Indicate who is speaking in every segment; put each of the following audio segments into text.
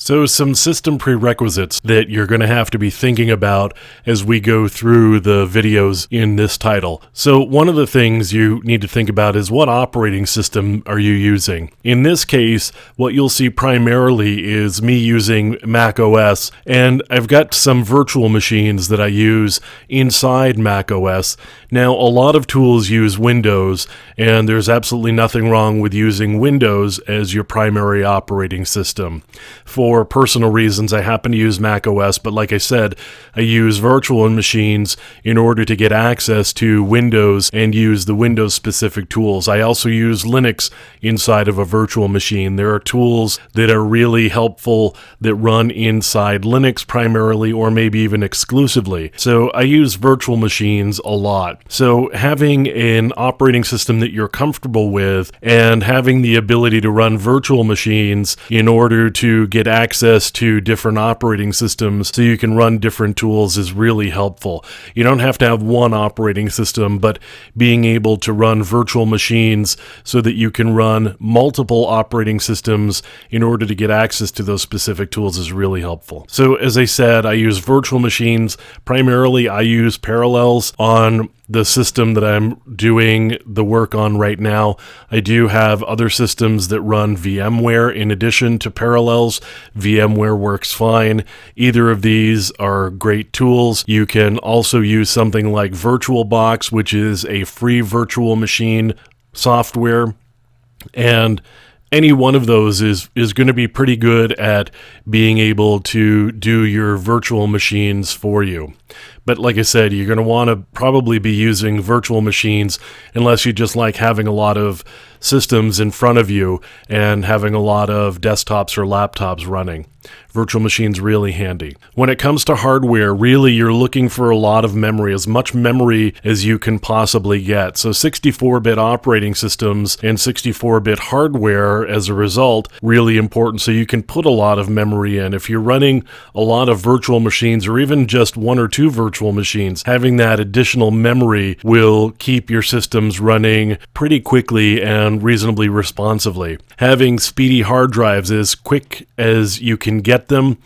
Speaker 1: So some system prerequisites that you're going to have to be thinking about as we go through the videos in this title. So one of the things you need to think about is what operating system are you using? In this case, what you'll see primarily is me using Mac OS, and I've got some virtual machines that I use inside Mac OS. Now, a lot of tools use Windows, and there's absolutely nothing wrong with using Windows as your primary operating system. For personal reasons, I happen to use Mac OS, but like I said, I use virtual machines in order to get access to Windows and use the Windows-specific tools. I also use Linux inside of a virtual machine. There are tools that are really helpful that run inside Linux primarily, or maybe even exclusively. So I use virtual machines a lot. So having an operating system that you're comfortable with and having the ability to run virtual machines in order to get access to different operating systems so you can run different tools is really helpful. You don't have to have one operating system, but being able to run virtual machines so that you can run multiple operating systems in order to get access to those specific tools is really helpful. So as I said, I use virtual machines. Primarily, I use Parallels on the system that I'm doing the work on right now. I do have other systems that run VMware in addition to Parallels. VMware works fine. Either of these are great tools. You can also use something like VirtualBox, which is a free virtual machine software, and any one of those is going to be pretty good at being able to do your virtual machines for you. But like I said, you're going to want to probably be using virtual machines unless you just like having a lot of systems in front of you and having a lot of desktops or laptops running. Virtual machines really handy. When it comes to hardware, really you're looking for a lot of memory, as much memory as you can possibly get. So 64-bit operating systems and 64-bit hardware as a result, really important, so you can put a lot of memory in. If you're running a lot of virtual machines or even just one or two virtual machines, having that additional memory will keep your systems running pretty quickly and reasonably responsively. Having speedy hard drives as quick as you can get them.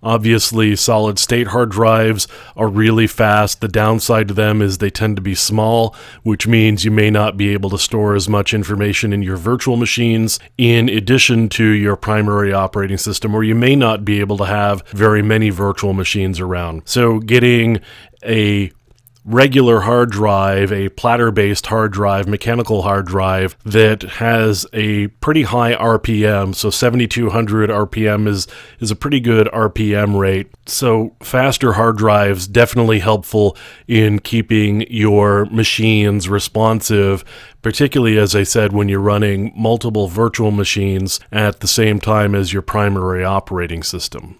Speaker 1: Obviously, solid-state hard drives are really fast. The downside to them is they tend to be small, which means you may not be able to store as much information in your virtual machines in addition to your primary operating system, or you may not be able to have very many virtual machines around. So getting a regular hard drive, a platter-based hard drive, mechanical hard drive that has a pretty high RPM, so 7,200 RPM is a pretty good RPM rate. So faster hard drives definitely helpful in keeping your machines responsive, particularly, as I said, when you're running multiple virtual machines at the same time as your primary operating system.